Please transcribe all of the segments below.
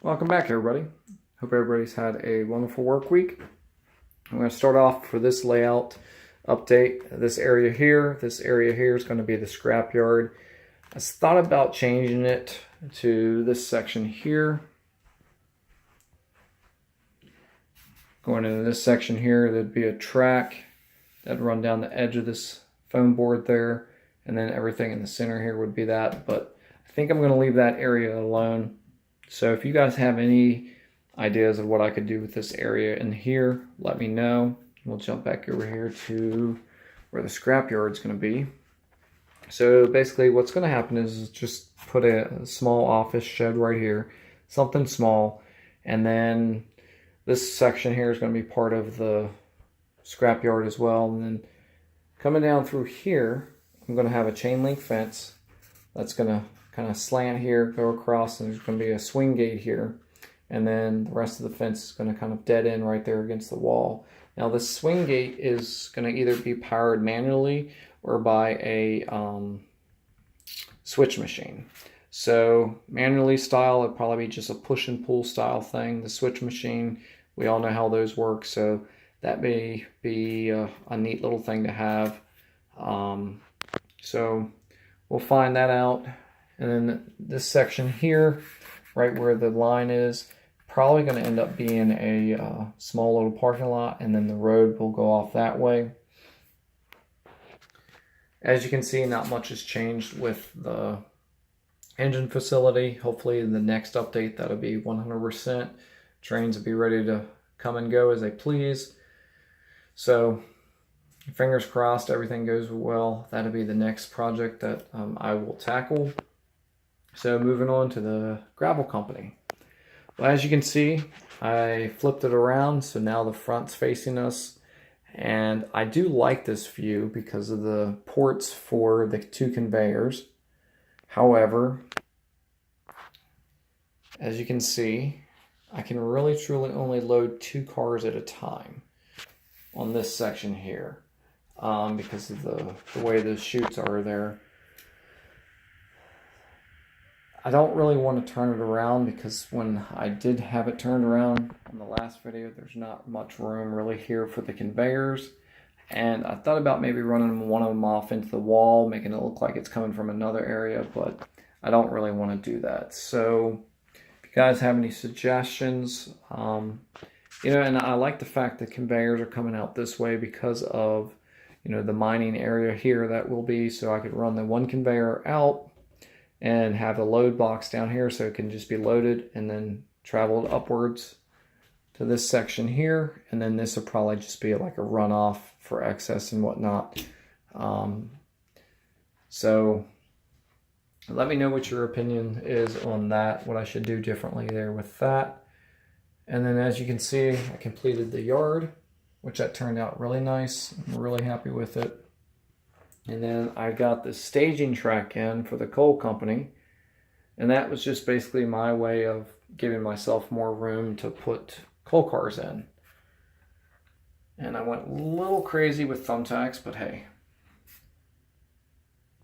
Welcome back, everybody. Hope everybody's had a wonderful work week. I'm going to start off for this layout update. This area here is going to be the scrapyard. I thought about changing it to this section here. Going into this section here, there'd be a track that'd run down the edge of this foam board there, and then everything in the center here would be that. But I think I'm going to leave that area alone. So if you guys have any ideas of what I could do with this area in here, let me know. We'll jump back over here to where the scrapyard is going to be. So basically what's going to happen is just put a small office shed right here, something small, and then this section here is going to be part of the scrapyard as well. And then coming down through here, I'm going to have a chain link fence that's going to kind of slant here, go across, and there's going to be a swing gate here. And then the rest of the fence is going to kind of dead end right there against the wall. Now this swing gate is going to either be powered manually or by a switch machine. So manually style, it'd probably be just a push and pull style thing. The switch machine, we all know how those work, so that may be a neat little thing to have. So we'll find that out. And then this section here, right where the line is, probably going to end up being a small little parking lot, and then the road will go off that way. As you can see, not much has changed with the engine facility. Hopefully in the next update that'll be 100%. Trains will be ready to come and go as they please. So fingers crossed everything goes well. That'll be the next project that I will tackle. So moving on to the gravel company. Well, as you can see, I flipped it around, so now the front's facing us. And I do like this view because of the ports for the two conveyors. However, as you can see, I can really truly only load 2 cars at a time on this section here because of the way the chutes are there. I don't really want to turn it around because when I did have it turned around on the last video, there's not much room really here for the conveyors. And I thought about maybe running one of them off into the wall, making it look like it's coming from another area, but I don't really want to do that. So if you guys have any suggestions, and I like the fact that conveyors are coming out this way because of, the mining area here that will be, so I could run the one conveyor out and have a load box down here so it can just be loaded and then traveled upwards to this section here. And then this will probably just be like a runoff for excess and whatnot. So let me know what your opinion is on that, what I should do differently there with that. And then as you can see, I completed the yard, which that turned out really nice. I'm really happy with it. And then I got the staging track in for the coal company. And that was just basically my way of giving myself more room to put coal cars in. And I went a little crazy with thumbtacks, but hey.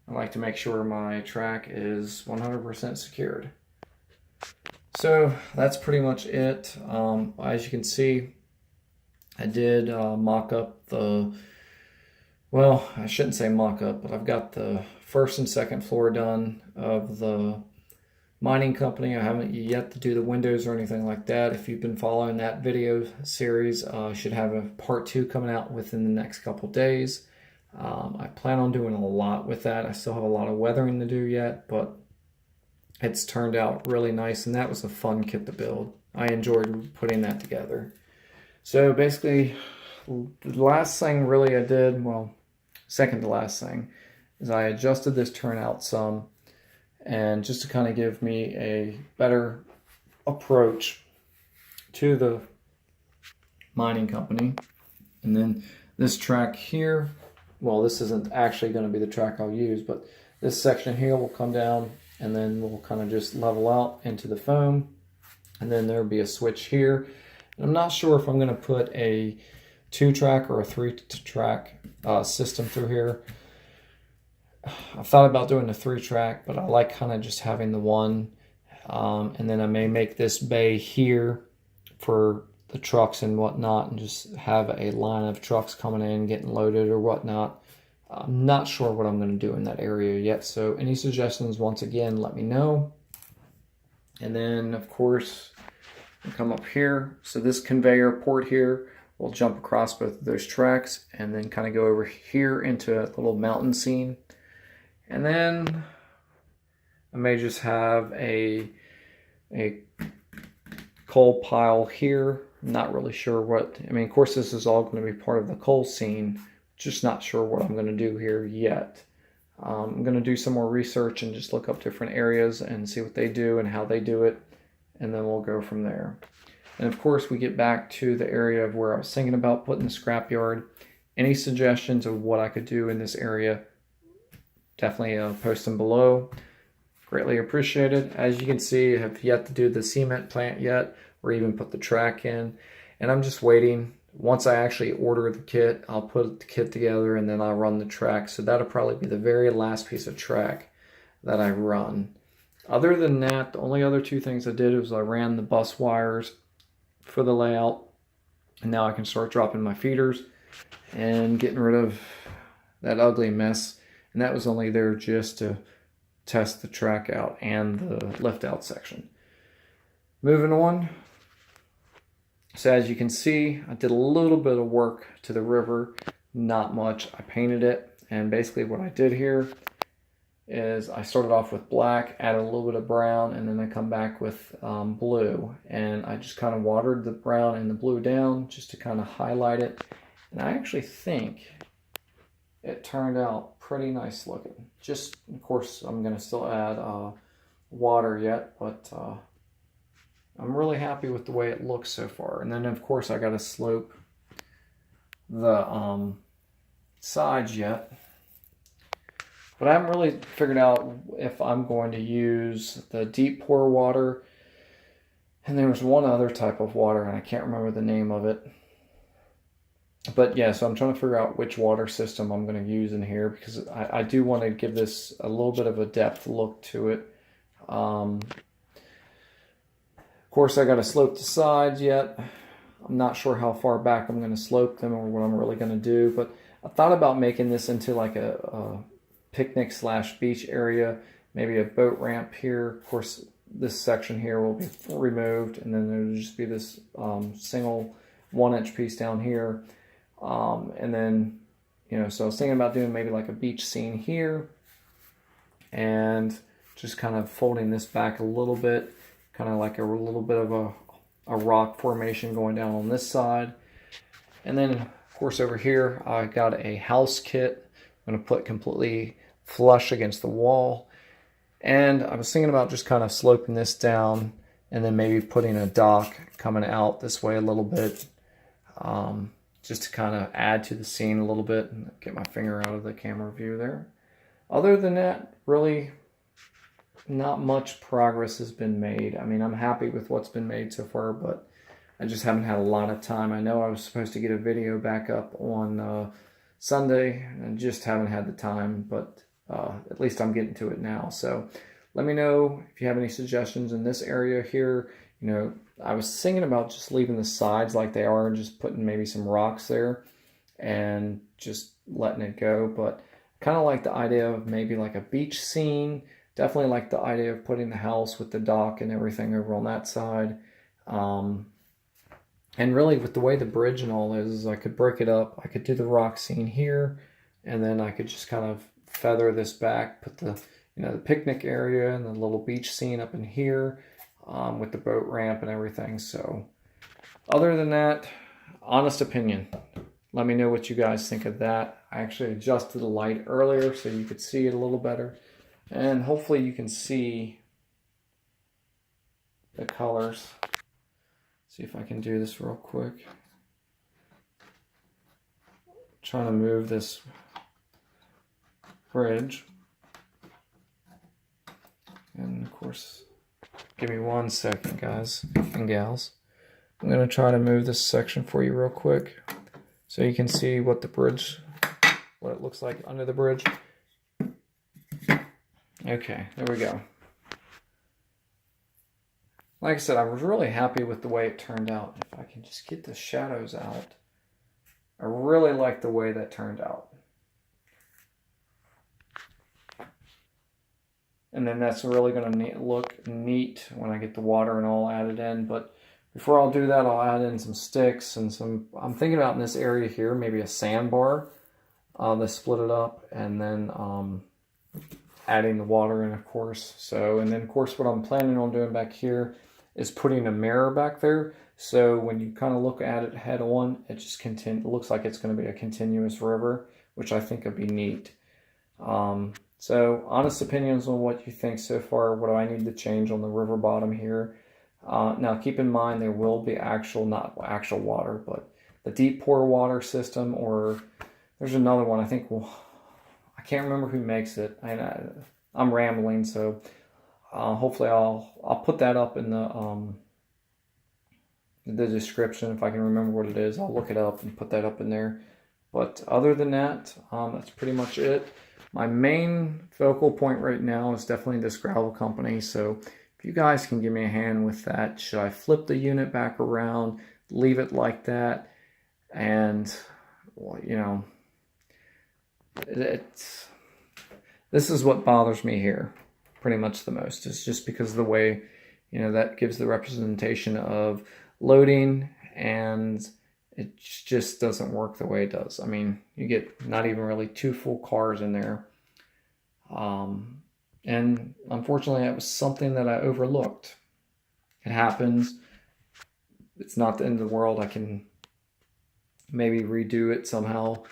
I like to make sure my track is 100% secured. So that's pretty much it. As you can see, I did mock up the... Well, I shouldn't say mock-up, but I've got the first and second floor done of the mining company. I haven't yet to do the windows or anything like that. If you've been following that video series, I should have a part 2 coming out within the next couple days. I plan on doing a lot with that. I still have a lot of weathering to do yet, but it's turned out really nice, and that was a fun kit to build. I enjoyed putting that together. So basically, the last thing really I did, well, second to last thing, is I adjusted this turnout some, and just to kind of give me a better approach to the mining company. And then this track here, well, this isn't actually going to be the track I'll use, but this section here will come down, and then we'll kind of just level out into the foam, and then there'll be a switch here. And I'm not sure if I'm going to put a 2-track or a 3-track system through here. I thought about doing a 3-track, but I like kind of just having the one And then I may make this bay here for the trucks and whatnot, and just have a line of trucks coming in, getting loaded or whatnot. I'm not sure what I'm going to do in that area yet. So any suggestions, once again, let me know. And then, of course, we'll come up here. So this conveyor port here will jump across both of those tracks and then kind of go over here into a little mountain scene. And then I may just have a coal pile here. I'm not really sure what, I mean, of course, this is all going to be part of the coal scene. Just not sure what I'm going to do here yet. I'm going to do some more research and just look up different areas and see what they do and how they do it. And then we'll go from there. And of course, we get back to the area of where I was thinking about putting the scrapyard. Any suggestions of what I could do in this area, definitely post them below. Greatly appreciated. As you can see, I have yet to do the cement plant yet, or even put the track in. And I'm just waiting. Once I actually order the kit, I'll put the kit together and then I'll run the track. So that'll probably be the very last piece of track that I run. Other than that, the only other two things I did was I ran the bus wires for the layout. And now I can start dropping my feeders and getting rid of that ugly mess. And that was only there just to test the track out and the lift out section. Moving on. So as you can see, I did a little bit of work to the river, not much. I painted it, and basically what I did here is I started off with black, added a little bit of brown, and then I come back with blue. And I just kind of watered the brown and the blue down just to kind of highlight it. And I actually think it turned out pretty nice looking. Just, of course, I'm going to still add water yet, but I'm really happy with the way it looks so far. And then, of course, I got to slope the sides yet. But I haven't really figured out if I'm going to use the deep pour water. And there was one other type of water, and I can't remember the name of it. But yeah, so I'm trying to figure out which water system I'm going to use in here, because I do want to give this a little bit of a depth look to it. Of course, I got to slope the sides yet. I'm not sure how far back I'm going to slope them or what I'm really going to do, but I thought about making this into like a picnic / beach area, maybe a boat ramp here. Of course, this section here will be removed, and then there'll just be this single 1-inch piece down here. And then, you know, so I was thinking about doing maybe like a beach scene here and just kind of folding this back a little bit, kind of like a little bit of a rock formation going down on this side. And then, of course, over here, I got a house kit. I'm going to put completely flush against the wall. And I was thinking about just kind of sloping this down and then maybe putting a dock coming out this way a little bit. Just to kind of add to the scene a little bit and get my finger out of the camera view there. Other than that, really not much progress has been made. I mean, I'm happy with what's been made so far, but I just haven't had a lot of time. I know I was supposed to get a video back up on Sunday, and I just haven't had the time, but at least I'm getting to it now. So let me know if you have any suggestions in this area here. You know, I was thinking about just leaving the sides like they are and just putting maybe some rocks there and just letting it go. But kind of like the idea of maybe like a beach scene. Definitely like the idea of putting the house with the dock and everything over on that side. And really with the way the bridge and all is, I could break it up. I could do the rock scene here, and then I could just kind of feather this back, put the, you know, the picnic area and the little beach scene up in here. With the boat ramp and everything. So other than that, honest opinion, let me know what you guys think of that. I actually adjusted the light earlier so you could see it a little better, and hopefully you can see the colors. See if I can do this real quick. Trying to move this bridge, and of course, give me 1 second, guys and gals. I'm going to try to move this section for you real quick so you can see what the bridge, what it looks like under the bridge. Okay, there we go. Like I said, I was really happy with the way it turned out. If I can just get the shadows out, I really like the way that turned out. And then that's really going to look neat when I get the water and all added in. But before I'll do that, I'll add in some sticks and some, I'm thinking about in this area here, maybe a sandbar. Let's split it up, and then adding the water in, of course. So, and then of course what I'm planning on doing back here is putting a mirror back there. So when you kind of look at it head on, it just looks like it's going to be a continuous river, which I think would be neat. So honest opinions on what you think so far. What do I need to change on the river bottom here? Now keep in mind there will be not actual water, but the deep pour water system, or there's another one. I think, well, I can't remember who makes it. I'm rambling, so hopefully I'll put that up in the description if I can remember what it is. I'll look it up and put that up in there. But other than that, that's pretty much it. My main focal point right now is definitely this gravel company. So if you guys can give me a hand with that, should I flip the unit back around, leave it like that? And, well, you know, this is what bothers me here pretty much the most. It's just because of the way, you know, that gives the representation of loading, and it just doesn't work the way it does. I mean, you get not even really 2 full cars in there. And unfortunately, that was something that I overlooked. It happens. It's not the end of the world. I can maybe redo it somehow.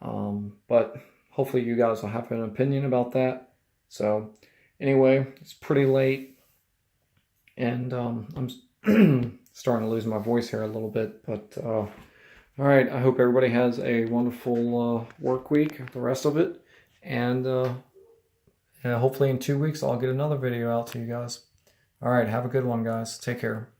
But hopefully you guys will have an opinion about that. So anyway, it's pretty late, and I'm starting to lose my voice here a little bit, but all right, I hope everybody has a wonderful work week, the rest of it, and hopefully in 2 weeks I'll get another video out to you guys. All right, have a good one, guys. Take care.